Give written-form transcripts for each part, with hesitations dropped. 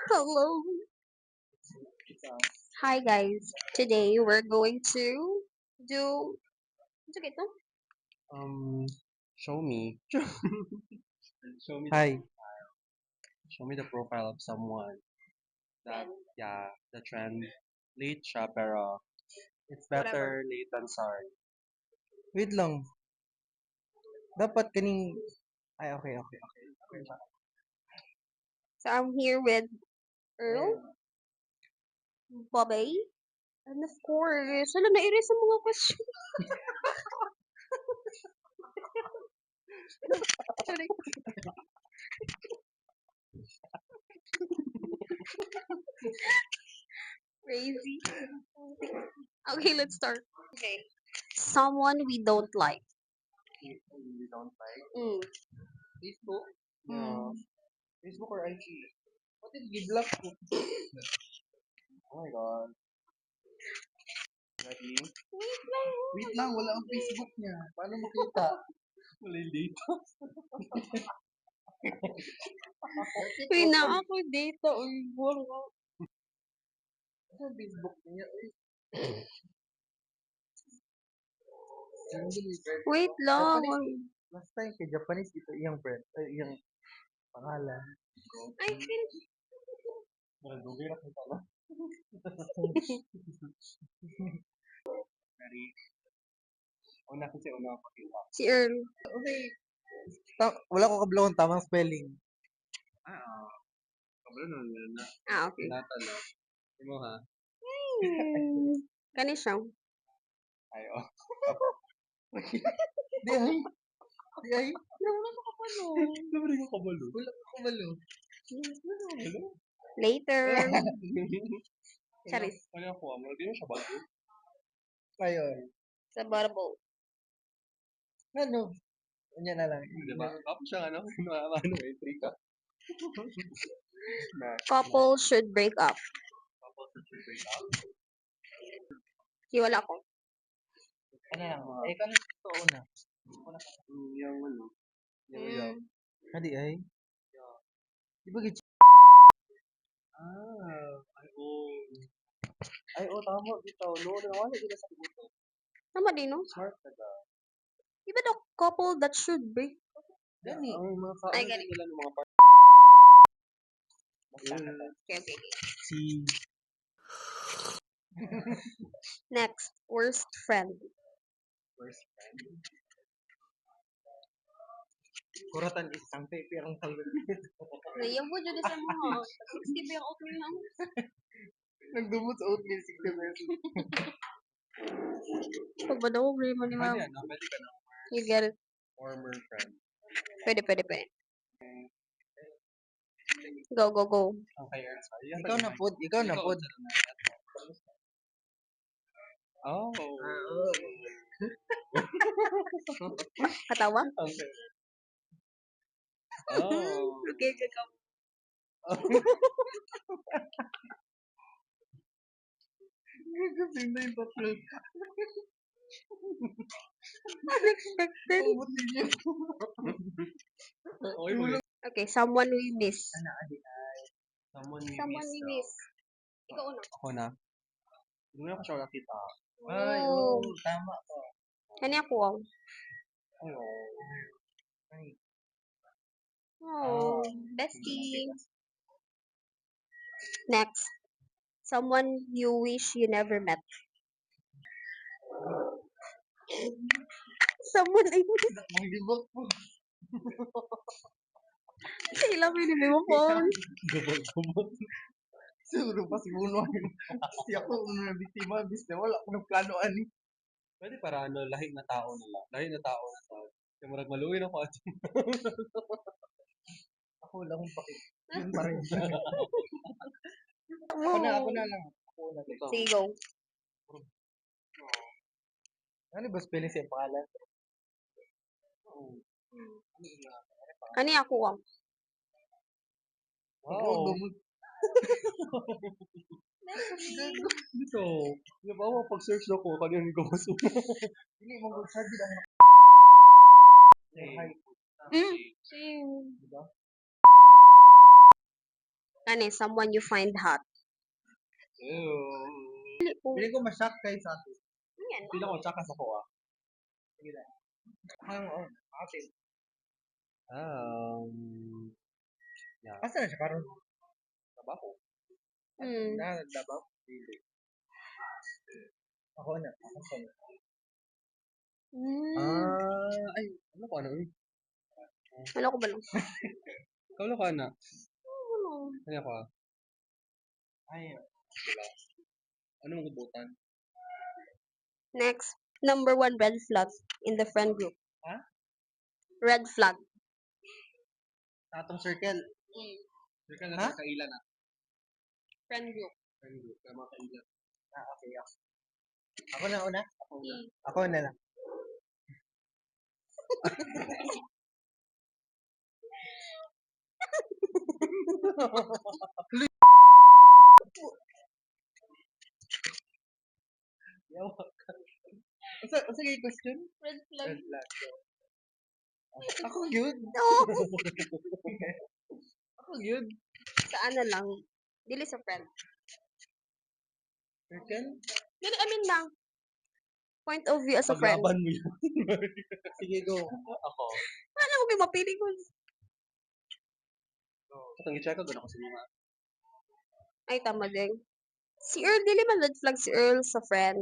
Hello. Hi guys. Today we're going to do it's okay, no? Um, show me. Show me Hi. show me the profile of someone that, yeah, the trend. Late siya, pero it's Whatever. better late than sorry. Wait lang. Dapat kaning... Ay, okay. So I'm here with Earl, Bobby, and of course, wala na erase ang mga question. Sorry. Crazy. Okay, let's start. Okay. Someone we don't like. We don't like Mm. Facebook. Hmm. No. Facebook or IG? What if giblock ko? Oh my god. Ready? Wait lang. Wait lang, wala ang Facebook niya. Paano makita? Wala yung data. Wait na ako data. Uy, wala. Sa Facebook niya. Uy, Wait lang. Japanese. Last time kay Japanese, ito iyang friend. Ay, iyang pangalan. I can. Wala, dugay na kita na. Ready? Una kasi una ako kita. Si Earl. Okay. Wala ko kablong tamang spelling. Kabalo na na. Okay. Natalo. Imo ha? Kani siya. Ay, oh. Di ay. Di ay. Wala na kapalo. Sabi rin ko kabalo. Wala ko kabalo. Kabalo? Later. Charis. Kaya ako, di mo siya bago. Ayun. Sa bubble. Ano? Kanya na lang. Di ba? Tapos siya ano, ano eh, free ka. Couple should break up. Tapos sa break up. Di wala ko. Ano lang. Eh, kano ito una? Yung ano, yung yaw. Hadi ay. Di ba gitsi? Ay, oh. Ay, oh, tama. Dito. No, nawala kita sa buto. Tama din, no? Smart ka ba? Di ba the couple that should break? Gani. Ang mga Ay, kaano galing. nila ng mga part. Okay. Si... Next. Worst friend. First friend. Kuratan isang pepirang talwin. Ngayon mo dyan sa mga. Gusto ba yung opening lang? Nagdumot sa oatmeal 60 pesos. Pag ba daw, problema ni ma'am? Pwede ano, pwede ka na. You get it. Former friend. Pwede. Go. Okay, sorry. Ikaw na pod. Oh. Katawa? Okay. Oh. Okay, go. Kasi na yung tatlo. Unexpected. Buti niya. Okay, wait. Okay, someone we miss. Someone Someone we miss. Ikaw una. Ako na. Hindi mo na ako siya nakita. Ay, Oh. tama ka. Kani ako ang. Ay, oh. Ay, Oh, bestie. Next. Someone you wish you never met. Someone I miss. mag-debug po. Kailan mo yung mo phone? Gabag-gabag. Siguro pa siguro. Kasi ako na biktima, bis na wala ko ng plano ani. Pwede para ano, lahing na tao na lang. Lahing na tao na sa... Kaya marag maluwin ako at Ako wala akong pakit. Yun pa rin. Mo. Ako na lang. Ako na lang. ito. Sige, go. Ano ba spelling sa iyong pangalan? Kani ako ang. Wow. Dumog. Dito. Di ba ako pag-search ako, kanina ko masuha. Hindi mo good sa din ang Hey. hi. Mm. Same. Diba? Ano, someone you find hot. Ew. Dili po. Pili ko masyak kay sa ato. Yan. Pila ko tsaka sa ko ah. Sige na. Ang atin. Yeah. Asa na siya karon? Trabaho. Na nagdabaw? Dili. Ako na. Ako na. Ay, ano ko ano? Wala ko ba lang? Kaulo ka na. Ano? Ano ko ah? Ay, Ano mong gubutan? Next. Number 1 red flag in the friend group. Ha? Red flag. sa atong circle. Sir ka Ha? na kailan ah. Friend group. Friend group. Kaya mga kailan. Okay. Ako na una? Mm. Ako na lang. Yawa ka. Unsa kay question? Red flag. Red flag. Ako yun. No. Ako yun. Sa ano lang. Dili sa friend. Circle? Dili, I mean lang. Point of view as a friend. Paglaban mo yun. Sige, go. Ako. Ano mo kayo mapili ko? Katang i-check ko doon ako sa mga. Ay, tama din. Si Earl, dili man red flag si Earl sa friend.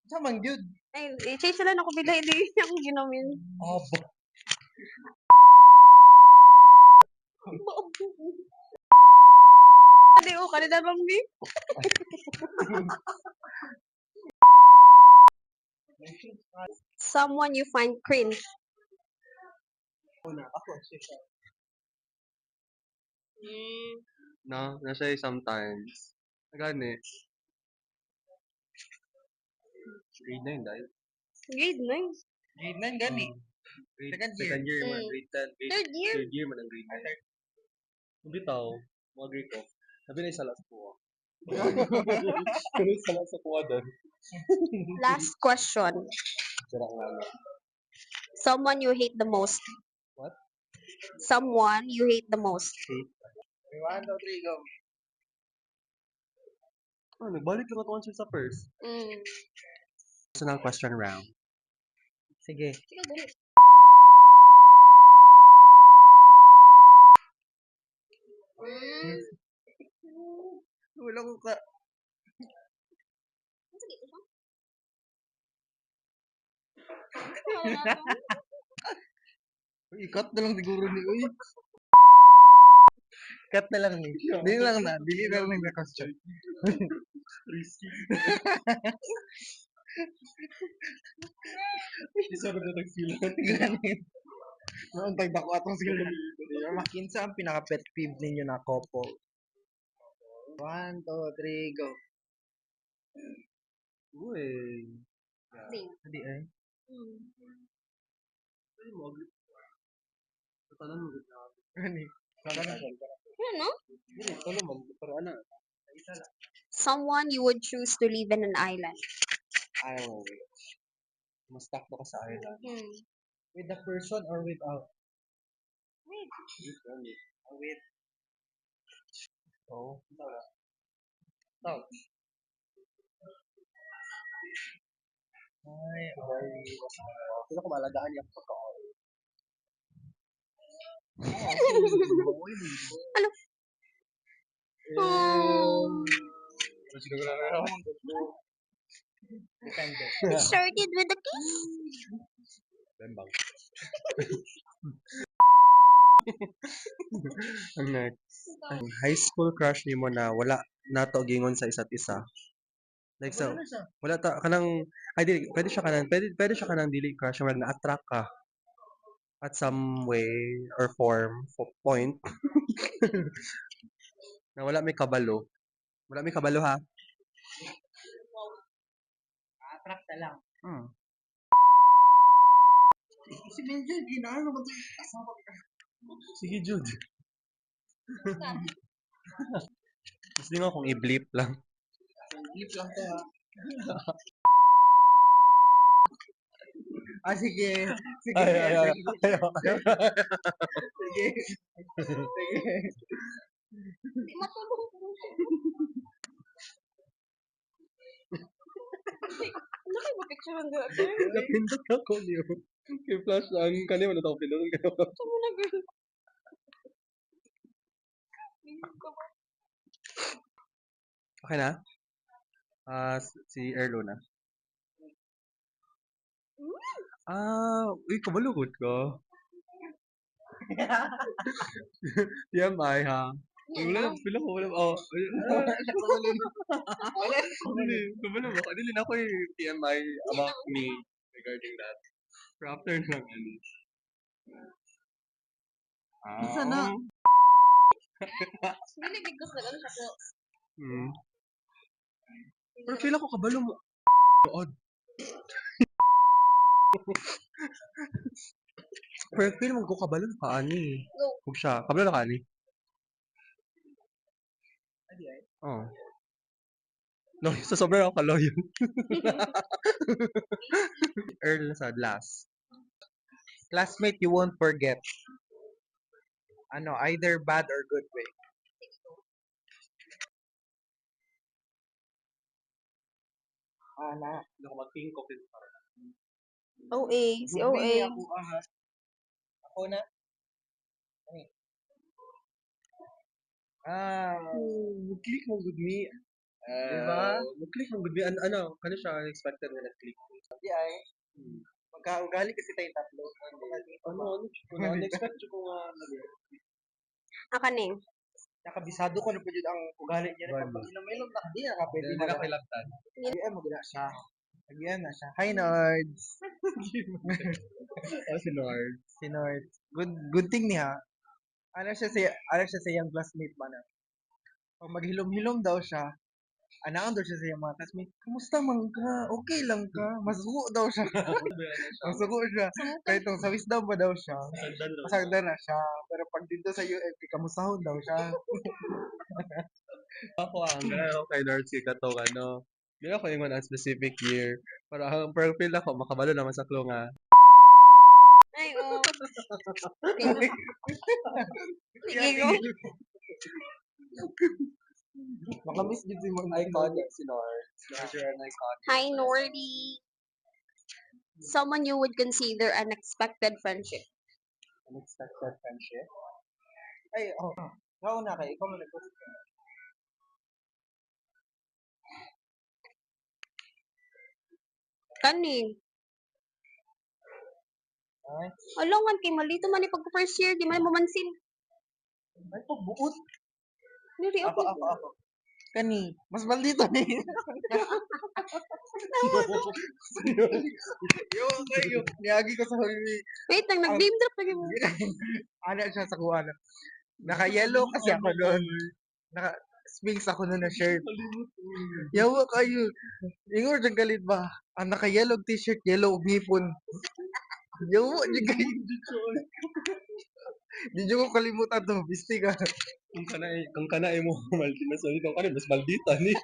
Sa man yun. Ay, i-change na lang ako bila, hindi niya akong ginamin. Aba. Hindi ko, kanina bang di? Someone you find cringe. Ako, siya. No, nasa sometimes. Gani. Grade 9 dahil. Grade 9. Grade 9 gani. Grade, Second year. second year man. Mm. Grade 10. Grade, Third year. Third year man ang grade 9. Bitaw. Mga grade ko. Sabi na isa sa kuha. Pero isa sa kuha doon. Last question. Sira nga na. Someone you hate the most. What? Someone you hate the most. 1, 2, 3, go. Oh, nagbalik lang ako answer sa first. Mm. Personal question round. Sige. Sige, dali. Mm. Wala ko ka. Sige, ito. Wala na to. Ikat na lang siguro ni Uy. Cut na lang ni. Dili lang na. Dili na lang na question. Risky. Isa na nagsilan. Ganit. Noon tagdako atong siguro. Makinsa ang pinaka-pet peeve ninyo na couple. 1, 2, 3, go. Uy. Sing. Hindi eh. Mm. Ay, mo. Tatanong mo gud na. Gani. Saka na. Ano? Ito naman. Pero ano? Someone you would choose to live in an island. Ayaw. Mas stuck na ka sa island. Hmm. With the person or without? Wait. With. Oo. Without. Ay, Sino ko malagaan niya pagkaon? Ano? Oh. Siguro na Depende. It started with a kiss. Bembang. Ang next. Ang high school crush ni mo na wala nato gingon sa isa't isa. Like so, Wala na siya. wala ta kanang ay dili pwede siya kanang pwede siya kanang dili crush wala na attract ka at some way or form point na wala may kabalo. Wala may kabalo ha. Attract na lang. Hmm. Si Benjo, ginano mo ito. Sige, Jude. Gusto nga kung i-bleep lang. Flip lang to ha. Sige. Sige. Ay, ay, ay, Sige. ay, ay, Sige. Sige. Di matulog. Ano kayo picture ng girl? Napindot ako niyo. Kay flash ang kanimo na ako pinunod kayo. Ano na girl? Okay na? Si Erlo na. Uy, kamalugod ka. TMI ha. Wala, pila ko, wala. Oh, kabalo mo. Dili na ako yung TMI about me regarding that. Pero after lang, ano. Sana. Dili bigos na lang siya ko. Hmm. Pero feel ako kabalo mo. Odd. Pero feel mo ko kabalo na kaani. Go. Huwag siya. Kabalo na kaani. Oo. No, sa sobrang ako kaloyo. Earl na sa last. Classmate you won't forget. Ano, either bad or good way. Na. Hindi ako mag-think of it. OA. Si Good way OA. ako, aha. Ako na. Mag-click mo good me. Diba? Mag-click mo good me. Ano, kano siya unexpected na nag-click. Di ay. Magkaugali kasi tayo tatlo. Ano, unexpected ko nga. Aka ni. Nakabisado ko na po yun ang ugali niya. Right. Pag inom-inom na, di na ka pwede Hindi na kilabtan. Ayan mo gina siya. Ayan na siya. Hi, Nards. Si Lord. Si Nards. Good thing niya. Ano siya sa yung classmate ba na? Pag maghilom-hilom daw siya, anaan daw siya sa yung mga classmate, kumusta man ka? Okay lang ka? Masuko daw siya. Masuko siya. Kahit nung sa wisdom pa daw siya. Masagdan na siya. Pero pag dito sa UFP, kamusahon daw siya. Ako ang gano'n kay Lord si Katong ano. Hindi ako yung one specific year. Pero ang profile ako, makabalo naman sa klunga. Ay, oh. Sige, go. Makamiss din si mga Iconic si Lord. Lord, you're an iconic. Hi, Nordy. Someone you would consider unexpected friendship. Unexpected friendship. Ay, oh. Ikaw na kayo. Ikaw mo nag-post ka. Kani. Ay, Alongan kay malito man ni pag first year, di man mamansin. ay pagbuot. Dili Ako. Kani, mas maldito ni. Yo, kayo. Niyagi ko sa huli. Wait lang, nag-name drop lagi mo. Ano siya sa kuha na. Naka-yellow kasi ako doon. Naka-sphinx ako noon na shirt. Yawa kayo. Ingor dyan galit ba? Ang naka-yellow t-shirt, yellow hipon. Yawa dyan kayo. Di ko kalimutan to. Bisti ka. Kung kanay mo, maldita na sa ikaw. Kani, mas maldita ni.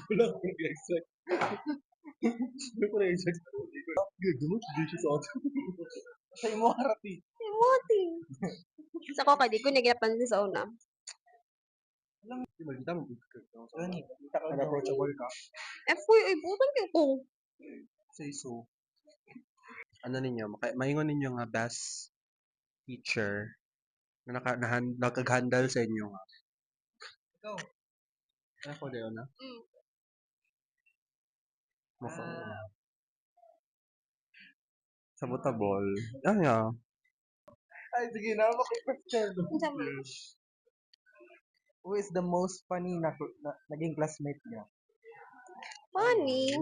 Wala akong i-expect. Hindi ko na-expect. Gagawin, hindi siya sa atin. Sa imo harati. Emote. Sa ko kadi ko nagyapansin sa una. Maldita mo. Gani. Unapproachable ka. Foy, ay butan kayo ko. Say so. Ano ninyo, maingon ninyo nga best teacher na nakag-handle sa inyo nga. Ikaw. Ako din na. Mm. Mako. Sabotable. Yan nga. Ay, sige na. Question. Unsa man? Who is the most funny na naging classmate niya? Funny.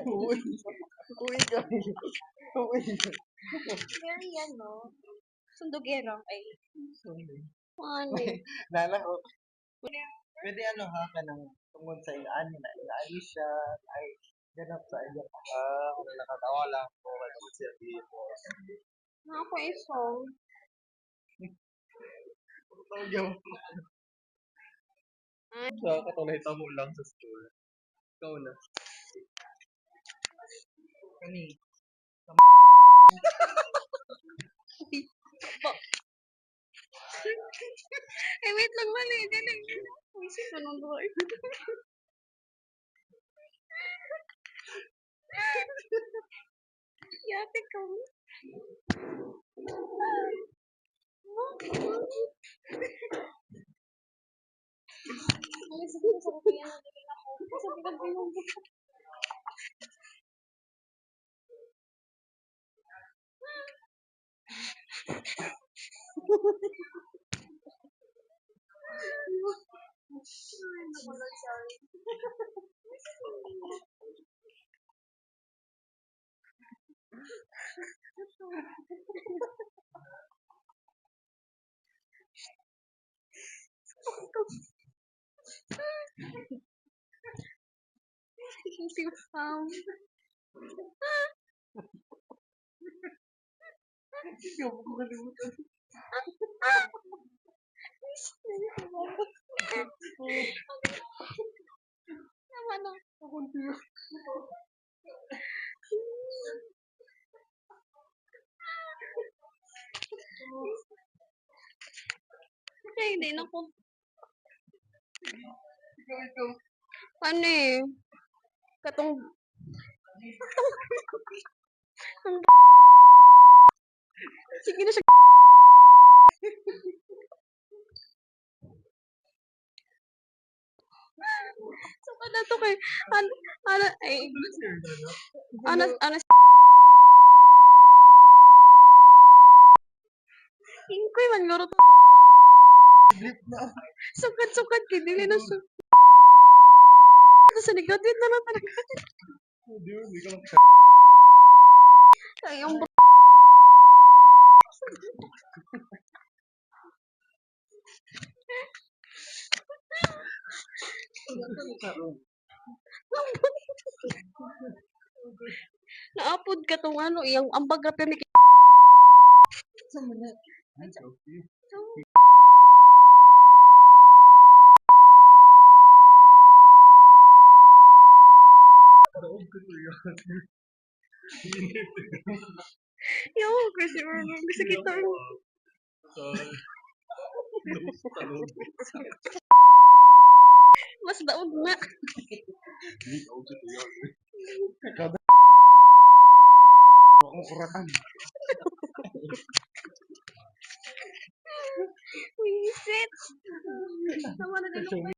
Uy. Uy, kami. Uy. Very ano. Sundogero. Ay. Funny. Nala ko. Pwede ano ha ka ng tungkol sa ilaan na ilaali siya ay ganap sa iyo. Kung nakatawa lang po, kaya naman siya dito. Ako isong. Sa katong nahitamo lang sa school. Ikaw na. Kani. Eh, wait lang mali. Dili. Isip ko nung doon. Yate ka mo. Ay, sige, sa kaya na din ako. Kasi bigag bilog. Si Pam. Hindi ako kalimutan. Naman na. Okay, hindi na ko. Ikaw. Ano eh? Katong... Sige na siya. So, kada to kay... Ano... Ay... Ano... Ingkoy man loro to. Drip na. Sukat-sukat kay dili na siya. Sa nag-graduate na lang talaga. Hindi mo, hindi ka lang. Ay, yung naapod ka tong ano, yung ambag ra ni Sa mga. Okay. Daog ko to yan. Yo, kasi kasi kita mas daog na. Kada. Akong kuratan. Wisit. Sama na din ako.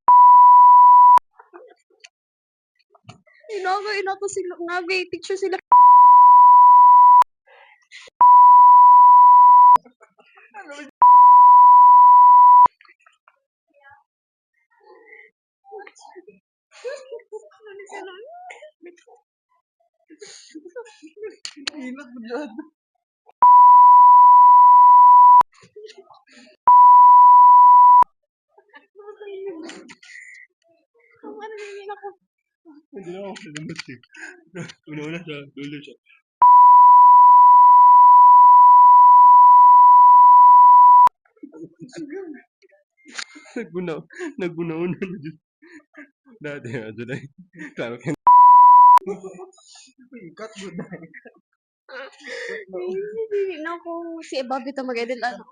Inago sila, nagay picture sila. Hinat mo dyan. Sama na din ako. Hindi na ako salamat eh. Una-una siya, dulo siya. Nagbuna-una na dyan. Dati nga, dyan ay. Klaro ka. Cut mo na. Hindi na ako si Bobby to mag-edit ano.